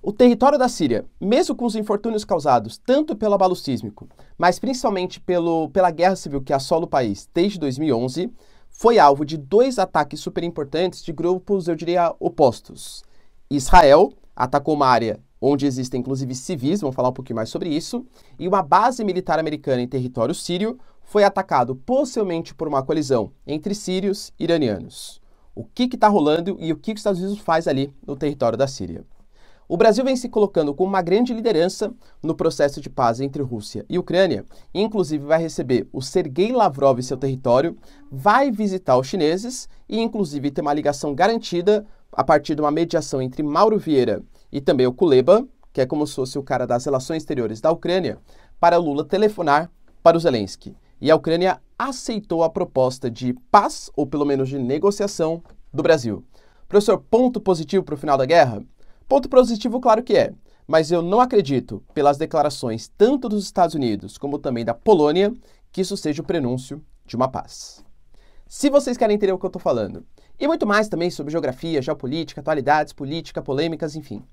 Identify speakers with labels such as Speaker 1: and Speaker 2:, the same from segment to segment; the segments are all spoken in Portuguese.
Speaker 1: O território da Síria, mesmo com os infortúnios causados tanto pelo abalo sísmico, mas principalmente pela guerra civil que assola o país desde 2011, foi alvo de dois ataques super importantes de grupos, eu diria, opostos. Israel atacou uma área onde existem inclusive civis, vamos falar um pouquinho mais sobre isso, e uma base militar americana em território sírio foi atacado possivelmente por uma colisão entre sírios e iranianos. O que está rolando e o que os Estados Unidos faz ali no território da Síria? O Brasil vem se colocando como uma grande liderança no processo de paz entre Rússia e Ucrânia, e inclusive vai receber o Sergei Lavrov em seu território, vai visitar os chineses e inclusive ter uma ligação garantida a partir de uma mediação entre Mauro Vieira e também o Kuleba, que é como se fosse o cara das relações exteriores da Ucrânia, para Lula telefonar para o Zelensky. E a Ucrânia aceitou a proposta de paz, ou pelo menos de negociação, do Brasil. Professor, ponto positivo para o final da guerra? Ponto positivo, claro que é, mas eu não acredito, pelas declarações tanto dos Estados Unidos como também da Polônia, que isso seja o prenúncio de uma paz. Se vocês querem entender o que eu estou falando, e muito mais também sobre geografia, geopolítica, atualidades, política, polêmicas, enfim,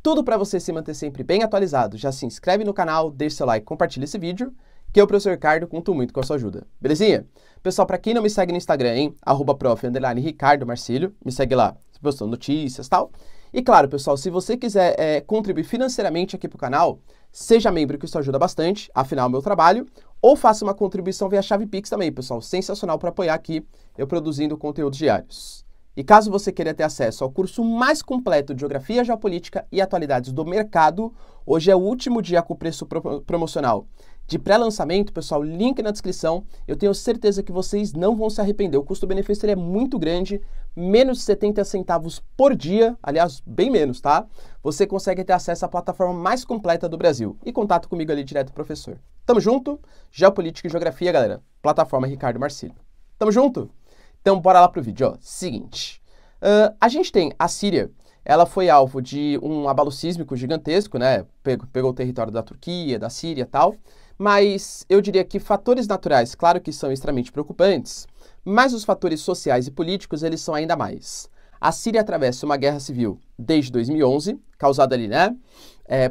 Speaker 1: tudo para você se manter sempre bem atualizado, já se inscreve no canal, deixa seu like, compartilha esse vídeo, que eu, professor Ricardo, conto muito com a sua ajuda. Belezinha? Pessoal, para quem não me segue no Instagram, hein, @prof_Ricardo Marcílio, me segue lá, postando notícias e tal. E claro, pessoal, se você quiser contribuir financeiramente aqui para o canal, seja membro, que isso ajuda bastante, afinal é o meu trabalho, ou faça uma contribuição via chave Pix também, pessoal, sensacional para apoiar aqui eu produzindo conteúdos diários. E caso você queira ter acesso ao curso mais completo de Geografia, Geopolítica e Atualidades do Mercado, hoje é o último dia com preço promocional de pré-lançamento, pessoal, link na descrição. Eu tenho certeza que vocês não vão se arrepender. O custo-benefício é muito grande, menos de 70 centavos por dia, aliás, bem menos, tá? Você consegue ter acesso à plataforma mais completa do Brasil. E contato comigo ali direto, professor. Tamo junto? Geopolítica e Geografia, galera. Plataforma Ricardo Marcílio. Tamo junto? Então, bora lá pro vídeo, ó. Seguinte, a gente tem a Síria, ela foi alvo de um abalo sísmico gigantesco, né? Pegou o território da Turquia, da Síria e tal, mas eu diria que fatores naturais, claro que são extremamente preocupantes, mas os fatores sociais e políticos, eles são ainda mais. A Síria atravessa uma guerra civil desde 2011, causada ali, né?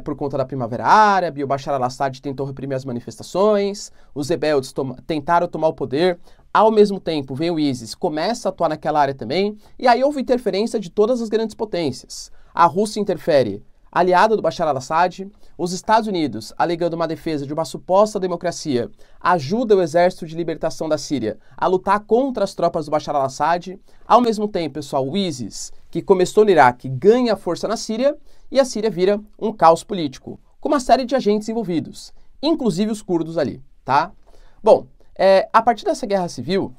Speaker 1: Por conta da Primavera Árabe, o Bashar al-Assad tentou reprimir as manifestações, os rebeldes tentaram tomar o poder. Ao mesmo tempo, vem o ISIS, começa a atuar naquela área também, e aí houve interferência de todas as grandes potências. A Rússia interfere, aliada do Bashar al-Assad, os Estados Unidos, alegando uma defesa de uma suposta democracia, ajuda o Exército de Libertação da Síria a lutar contra as tropas do Bashar al-Assad. Ao mesmo tempo, pessoal, o ISIS, que começou no Iraque, ganha força na Síria, e a Síria vira um caos político, com uma série de agentes envolvidos, inclusive os curdos ali, tá? Bom, a partir dessa guerra civil,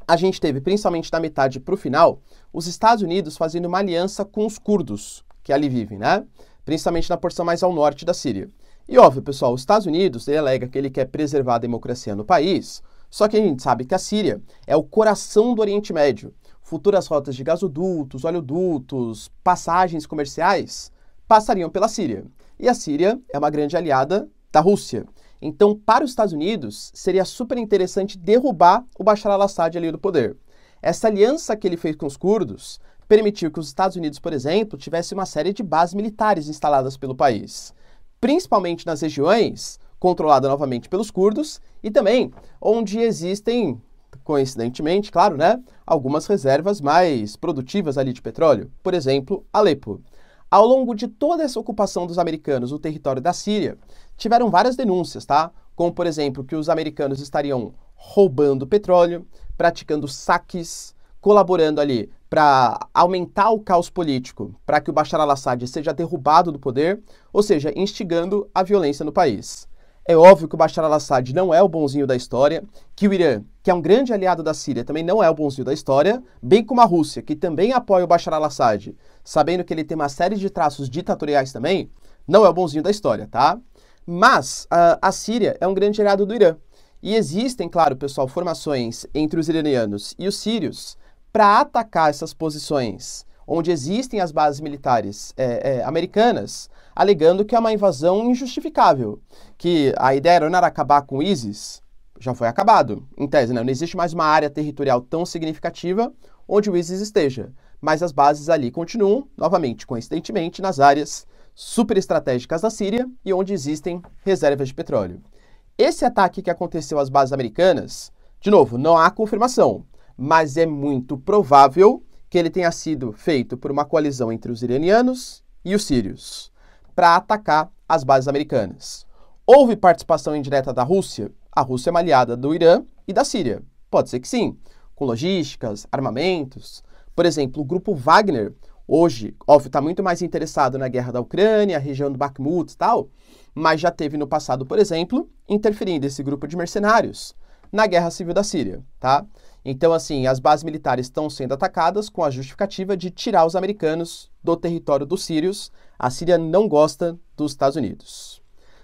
Speaker 1: a gente teve, principalmente da metade para o final, os Estados Unidos fazendo uma aliança com os curdos, que ali vivem, né? Principalmente na porção mais ao norte da Síria. E óbvio, pessoal, os Estados Unidos, ele alega que ele quer preservar a democracia no país, só que a gente sabe que a Síria é o coração do Oriente Médio. Futuras rotas de gasodutos, oleodutos, passagens comerciais passariam pela Síria. E a Síria é uma grande aliada da Rússia. Então, para os Estados Unidos, seria super interessante derrubar o Bashar al-Assad ali do poder. Essa aliança que ele fez com os curdos permitiu que os Estados Unidos, por exemplo, tivesse uma série de bases militares instaladas pelo país, principalmente nas regiões controladas novamente pelos curdos e também onde existem, coincidentemente, claro, né, algumas reservas mais produtivas ali de petróleo, por exemplo, Alepo. Ao longo de toda essa ocupação dos americanos no território da Síria, tiveram várias denúncias, tá? Como, por exemplo, que os americanos estariam roubando petróleo, praticando saques, colaborando ali para aumentar o caos político, para que o Bashar al-Assad seja derrubado do poder, ou seja, instigando a violência no país. É óbvio que o Bashar al-Assad não é o bonzinho da história, que o Irã, que é um grande aliado da Síria, também não é o bonzinho da história, bem como a Rússia, que também apoia o Bashar al-Assad, sabendo que ele tem uma série de traços ditatoriais também, não é o bonzinho da história, tá? Mas a Síria é um grande aliado do Irã. E existem, claro, pessoal, formações entre os iranianos e os sírios para atacar essas posições onde existem as bases militares americanas, alegando que é uma invasão injustificável, que a ideia era acabar com o ISIS, já foi acabado, em tese, né? Não existe mais uma área territorial tão significativa onde o ISIS esteja, mas as bases ali continuam, novamente, coincidentemente, nas áreas super estratégicas da Síria e onde existem reservas de petróleo. Esse ataque que aconteceu às bases americanas, de novo, não há confirmação, mas é muito provável que ele tenha sido feito por uma coalizão entre os iranianos e os sírios para atacar as bases americanas. Houve participação indireta da Rússia? A Rússia é uma aliada do Irã e da Síria. Pode ser que sim, com logísticas, armamentos. Por exemplo, o grupo Wagner, hoje, óbvio, está muito mais interessado na guerra da Ucrânia, a região do Bakhmut e tal, mas já teve no passado, por exemplo, interferindo esse grupo de mercenários na guerra civil da Síria, tá? Então, assim, as bases militares estão sendo atacadas com a justificativa de tirar os americanos do território dos sírios. A Síria não gosta dos Estados Unidos.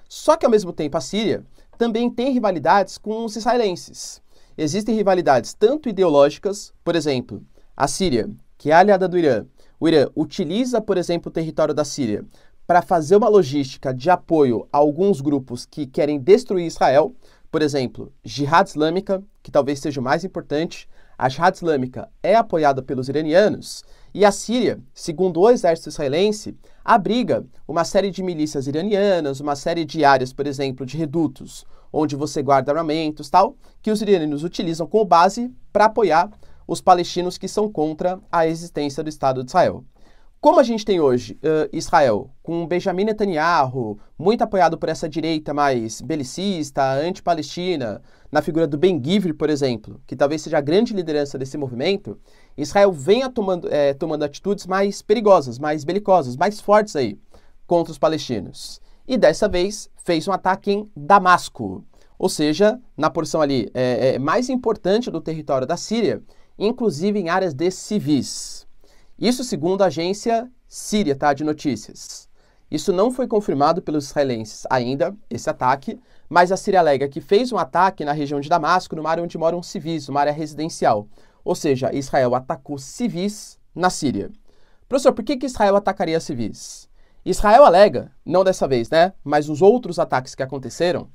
Speaker 1: Só que, ao mesmo tempo, a Síria também tem rivalidades com os israelenses. Existem rivalidades tanto ideológicas, por exemplo, a Síria, que é aliada do Irã, o Irã utiliza, por exemplo, o território da Síria para fazer uma logística de apoio a alguns grupos que querem destruir Israel. Por exemplo, Jihad Islâmica, que talvez seja o mais importante. A Jihad Islâmica é apoiada pelos iranianos e a Síria, segundo o exército israelense, abriga uma série de milícias iranianas, uma série de áreas, por exemplo, de redutos, onde você guarda armamentos, tal, que os iranianos utilizam como base para apoiar os palestinos que são contra a existência do Estado de Israel. Como a gente tem hoje Israel com Benjamin Netanyahu, muito apoiado por essa direita mais belicista, anti-palestina, na figura do Ben-Gvir, por exemplo, que talvez seja a grande liderança desse movimento, Israel venha tomando atitudes mais perigosas, mais belicosas, mais fortes aí contra os palestinos. E dessa vez fez um ataque em Damasco, ou seja, na porção ali mais importante do território da Síria, inclusive em áreas de civis. Isso segundo a agência síria, tá, de notícias. Isso não foi confirmado pelos israelenses ainda, esse ataque, mas a Síria alega que fez um ataque na região de Damasco, numa área onde moram civis, uma área residencial. Ou seja, Israel atacou civis na Síria. Professor, por que Israel atacaria civis? Israel alega, não dessa vez, né, mas os outros ataques que aconteceram,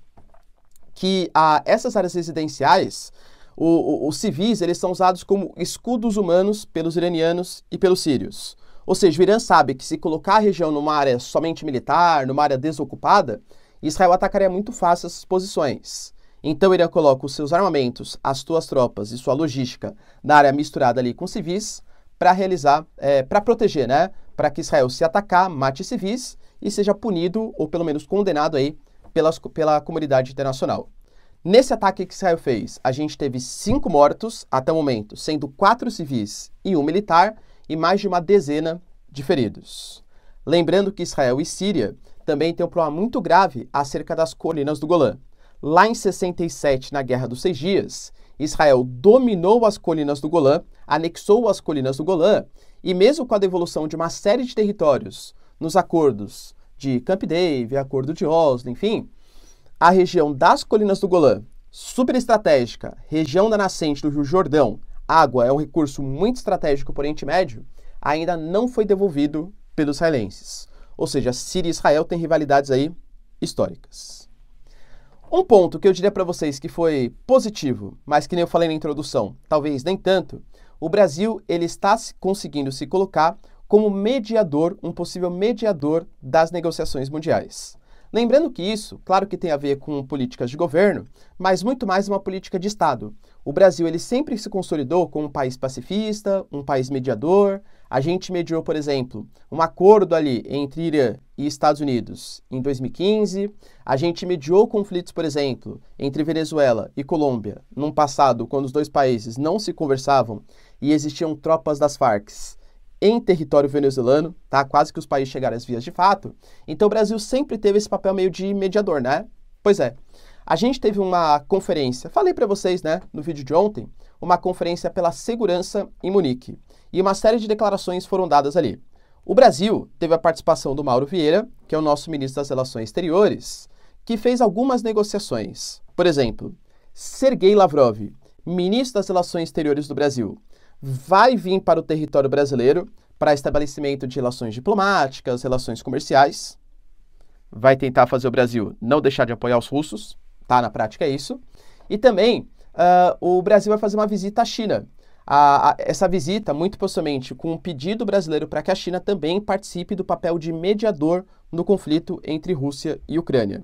Speaker 1: que essas áreas residenciais, os civis, eles são usados como escudos humanos pelos iranianos e pelos sírios. Ou seja, o Irã sabe que se colocar a região numa área somente militar, numa área desocupada, Israel atacaria muito fácil essas posições. Então o Irã coloca os seus armamentos, as suas tropas e sua logística na área misturada ali com civis para realizar, para proteger, né? Para que Israel, se atacar, mate civis e seja punido ou pelo menos condenado aí pela comunidade internacional. Nesse ataque que Israel fez, a gente teve 5 mortos até o momento, sendo 4 civis e 1 militar, e mais de uma dezena de feridos. Lembrando que Israel e Síria também têm um problema muito grave acerca das colinas do Golã. Lá em 67, na Guerra dos 6 Dias, Israel dominou as colinas do Golã, anexou as colinas do Golã, e mesmo com a devolução de uma série de territórios nos acordos de Camp David, acordo de Oslo, enfim, a região das colinas do Golã, super estratégica, região da nascente do Rio Jordão, água é um recurso muito estratégico para o Oriente Médio, ainda não foi devolvido pelos israelenses. Ou seja, Síria e Israel têm rivalidades aí históricas. Um ponto que eu diria para vocês que foi positivo, mas que nem eu falei na introdução, talvez nem tanto, o Brasil ele está conseguindo se colocar como mediador, um possível mediador das negociações mundiais. Lembrando que isso, claro que tem a ver com políticas de governo, mas muito mais uma política de Estado. O Brasil ele sempre se consolidou como um país pacifista, um país mediador. A gente mediou, por exemplo, um acordo ali entre Irã e Estados Unidos em 2015. A gente mediou conflitos, por exemplo, entre Venezuela e Colômbia, num passado quando os dois países não se conversavam e existiam tropas das Farc em território venezuelano, tá? Quase que os países chegaram às vias de fato. Então o Brasil sempre teve esse papel meio de mediador, né? Pois é. A gente teve uma conferência, falei para vocês, né, no vídeo de ontem, uma conferência pela segurança em Munique. E uma série de declarações foram dadas ali. O Brasil teve a participação do Mauro Vieira, que é o nosso ministro das Relações Exteriores, que fez algumas negociações. Por exemplo, Sergei Lavrov, ministro das Relações Exteriores do Brasil, vai vir para o território brasileiro para estabelecimento de relações diplomáticas, relações comerciais. Vai tentar fazer o Brasil não deixar de apoiar os russos, tá? Na prática é isso. E também o Brasil vai fazer uma visita à China. Essa visita, muito possivelmente, com um pedido brasileiro para que a China também participe do papel de mediador no conflito entre Rússia e Ucrânia.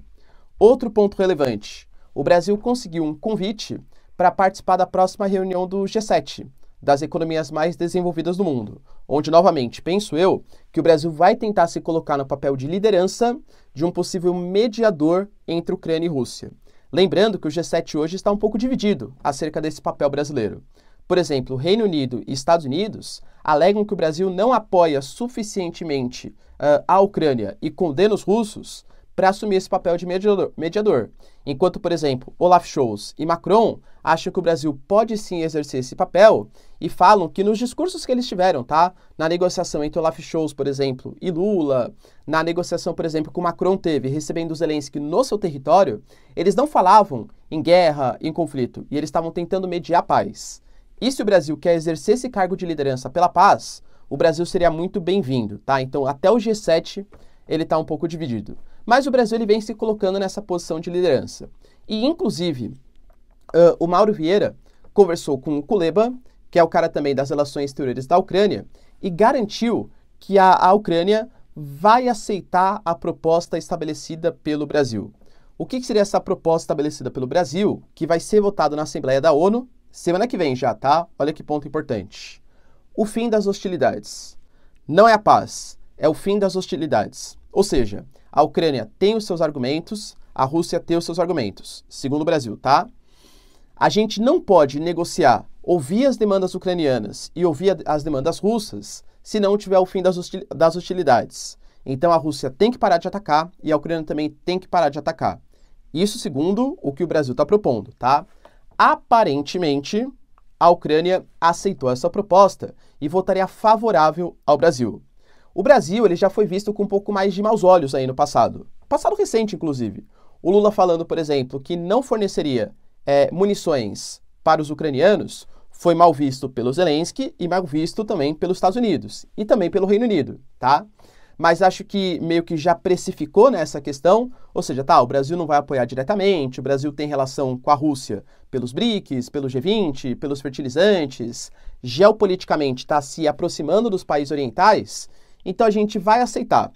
Speaker 1: Outro ponto relevante, o Brasil conseguiu um convite para participar da próxima reunião do G7, das economias mais desenvolvidas do mundo, onde, novamente, penso eu, que o Brasil vai tentar se colocar no papel de liderança de um possível mediador entre Ucrânia e Rússia. Lembrando que o G7 hoje está um pouco dividido acerca desse papel brasileiro. Por exemplo, o Reino Unido e Estados Unidos alegam que o Brasil não apoia suficientemente a Ucrânia e condena os russos para assumir esse papel de mediador. Enquanto, por exemplo, Olaf Scholz e Macron acham que o Brasil pode sim exercer esse papel e falam que nos discursos que eles tiveram, tá? Na negociação entre Olaf Scholz, por exemplo, e Lula, na negociação, por exemplo, que o Macron teve recebendo Zelensky no seu território, eles não falavam em guerra, em conflito, e eles estavam tentando mediar a paz. E se o Brasil quer exercer esse cargo de liderança pela paz, o Brasil seria muito bem-vindo, tá? Então, até o G7, ele está um pouco dividido. Mas o Brasil ele vem se colocando nessa posição de liderança. E, inclusive, o Mauro Vieira conversou com o Kuleba, que é o cara também das relações exteriores da Ucrânia, e garantiu que a Ucrânia vai aceitar a proposta estabelecida pelo Brasil. O que seria essa proposta estabelecida pelo Brasil, que vai ser votada na Assembleia da ONU semana que vem já, tá? Olha que ponto importante. O fim das hostilidades. Não é a paz, é o fim das hostilidades. Ou seja, a Ucrânia tem os seus argumentos, a Rússia tem os seus argumentos, segundo o Brasil, tá? A gente não pode negociar, ouvir as demandas ucranianas e ouvir as demandas russas se não tiver o fim das hostilidades. Então a Rússia tem que parar de atacar e a Ucrânia também tem que parar de atacar. Isso segundo o que o Brasil está propondo, tá? Aparentemente, a Ucrânia aceitou essa proposta e votaria favorável ao Brasil. O Brasil ele já foi visto com um pouco mais de maus olhos aí no passado recente, inclusive. O Lula falando, por exemplo, que não forneceria munições para os ucranianos foi mal visto pelo Zelensky e mal visto também pelos Estados Unidos e também pelo Reino Unido, tá? Mas acho que meio que já precificou nessa questão, ou seja, tá, o Brasil não vai apoiar diretamente, o Brasil tem relação com a Rússia pelos BRICS, pelo G20, pelos fertilizantes, geopoliticamente está se aproximando dos países orientais, então a gente vai aceitar.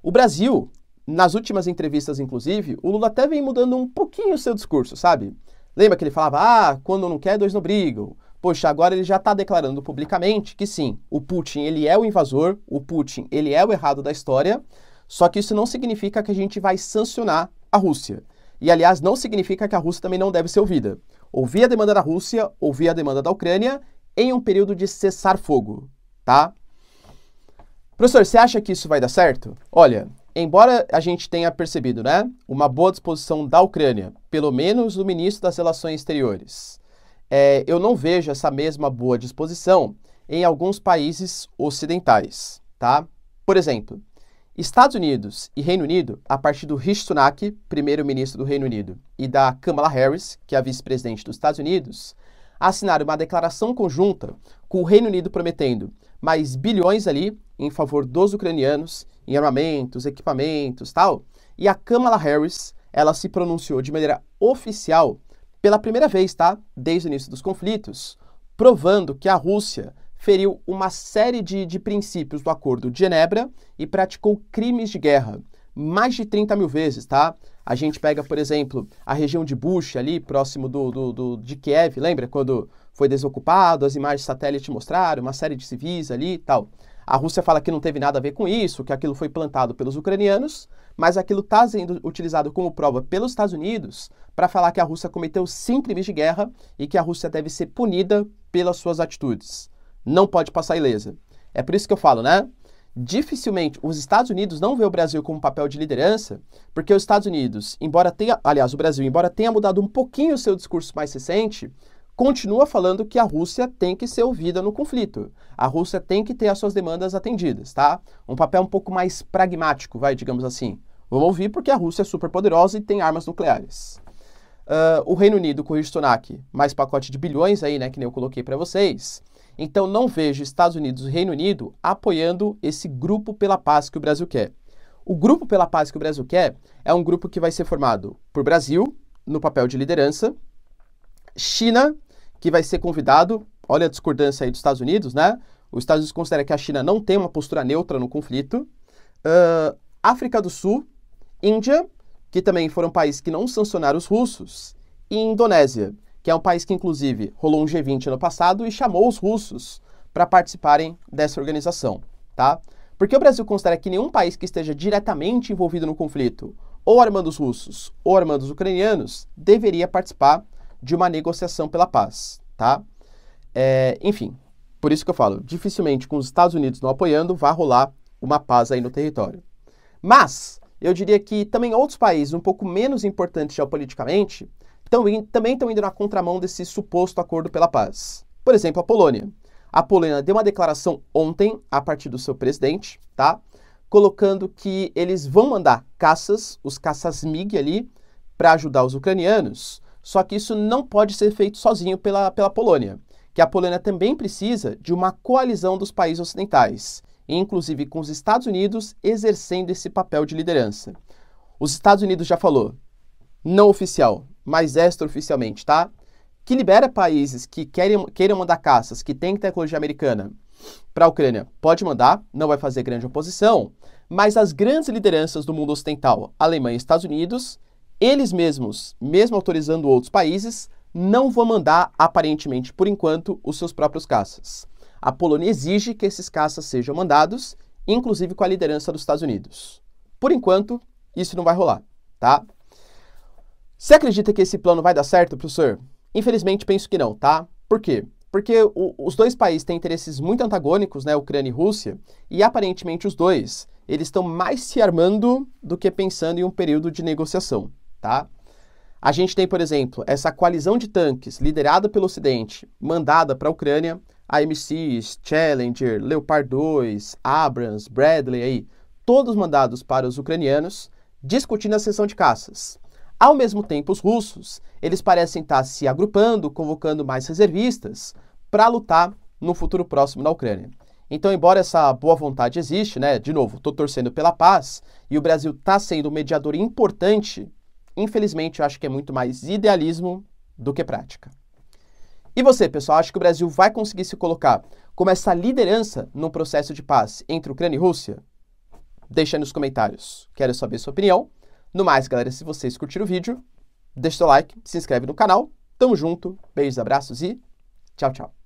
Speaker 1: O Brasil, nas últimas entrevistas, inclusive, o Lula até vem mudando um pouquinho o seu discurso, sabe? Lembra que ele falava, quando não quer, dois não brigam. Poxa, agora ele já está declarando publicamente que sim, o Putin ele é o invasor, o Putin ele é o errado da história, só que isso não significa que a gente vai sancionar a Rússia. E, aliás, não significa que a Rússia também não deve ser ouvida. Ouvir a demanda da Rússia, ouvir a demanda da Ucrânia em um período de cessar-fogo, tá? Professor, você acha que isso vai dar certo? Olha, embora a gente tenha percebido, né, uma boa disposição da Ucrânia, pelo menos do ministro das Relações Exteriores, eu não vejo essa mesma boa disposição em alguns países ocidentais, tá? Por exemplo, Estados Unidos e Reino Unido, a partir do Rishi Sunak, primeiro-ministro do Reino Unido, e da Kamala Harris, que é a vice-presidente dos Estados Unidos, assinaram uma declaração conjunta com o Reino Unido prometendo mais bilhões ali em favor dos ucranianos, em armamentos, equipamentos, tal. E a Kamala Harris, ela se pronunciou de maneira oficial pela primeira vez, tá? Desde o início dos conflitos, provando que a Rússia feriu uma série de princípios do Acordo de Genebra e praticou crimes de guerra, mais de 30 mil vezes, tá? A gente pega, por exemplo, a região de Bucha ali, próximo de Kiev, lembra? Quando foi desocupado, as imagens de satélite mostraram, uma série de civis ali e tal. A Rússia fala que não teve nada a ver com isso, que aquilo foi plantado pelos ucranianos, mas aquilo está sendo utilizado como prova pelos Estados Unidos para falar que a Rússia cometeu sim crimes de guerra e que a Rússia deve ser punida pelas suas atitudes. Não pode passar ilesa. É por isso que eu falo, né? Dificilmente os Estados Unidos não vê o Brasil como papel de liderança, porque os Estados Unidos, o Brasil, embora tenha mudado um pouquinho o seu discurso mais recente, continua falando que a Rússia tem que ser ouvida no conflito. A Rússia tem que ter as suas demandas atendidas, tá? Um papel um pouco mais pragmático, digamos assim. Vamos ouvir porque a Rússia é super poderosa e tem armas nucleares. O Reino Unido com o Rishi Sunak, mais pacote de bilhões aí, né, que nem eu coloquei para vocês. Então não vejo Estados Unidos e Reino Unido apoiando esse grupo pela paz que o Brasil quer. O grupo pela paz que o Brasil quer é um grupo que vai ser formado por Brasil, no papel de liderança, China, que vai ser convidado, olha a discordância aí dos Estados Unidos, né? Os Estados Unidos considera que a China não tem uma postura neutra no conflito, África do Sul, Índia, que também foram países que não sancionaram os russos, e Indonésia, que é um país que, inclusive, rolou um G20 ano passado e chamou os russos para participarem dessa organização, tá? Porque o Brasil considera que nenhum país que esteja diretamente envolvido no conflito, ou armando os russos, ou armando os ucranianos, deveria participar de uma negociação pela paz, tá? Enfim, por isso que eu falo, dificilmente com os Estados Unidos não apoiando, vai rolar uma paz aí no território. Mas, eu diria que também outros países um pouco menos importantes geopoliticamente também estão indo na contramão desse suposto acordo pela paz. Por exemplo, a Polônia. A Polônia deu uma declaração ontem, a partir do seu presidente, tá? Colocando que eles vão mandar caças, os caças MiG ali, para ajudar os ucranianos, só que isso não pode ser feito sozinho pela Polônia, que a Polônia também precisa de uma coalizão dos países ocidentais, inclusive com os Estados Unidos exercendo esse papel de liderança. Os Estados Unidos já falou, não oficial, mas extraoficialmente, tá? Que libera países que queiram mandar caças, que têm tecnologia americana para a Ucrânia, pode mandar, não vai fazer grande oposição, mas as grandes lideranças do mundo ocidental, Alemanha e Estados Unidos, eles mesmos, mesmo autorizando outros países, não vão mandar, aparentemente, por enquanto, os seus próprios caças. A Polônia exige que esses caças sejam mandados, inclusive com a liderança dos Estados Unidos. Por enquanto, isso não vai rolar, tá? Você acredita que esse plano vai dar certo, professor? Infelizmente, penso que não, tá? Por quê? Porque os dois países têm interesses muito antagônicos, né, Ucrânia e Rússia, e aparentemente os dois, eles estão mais se armando do que pensando em um período de negociação, tá? A gente tem, por exemplo, essa coalizão de tanques liderada pelo Ocidente, mandada para a Ucrânia, AMCs, Challenger, Leopard 2, Abrams, Bradley, aí, todos mandados para os ucranianos, discutindo a cessão de caças. Ao mesmo tempo, os russos, eles parecem estar se agrupando, convocando mais reservistas para lutar no futuro próximo na Ucrânia. Então, embora essa boa vontade existe, né, de novo, estou torcendo pela paz, e o Brasil está sendo um mediador importante, infelizmente, eu acho que é muito mais idealismo do que prática. E você, pessoal, acha que o Brasil vai conseguir se colocar como essa liderança no processo de paz entre Ucrânia e Rússia? Deixa aí nos comentários. Quero saber sua opinião. No mais, galera, se vocês curtiram o vídeo, deixa seu like, se inscreve no canal. Tamo junto, beijos, abraços e tchau, tchau.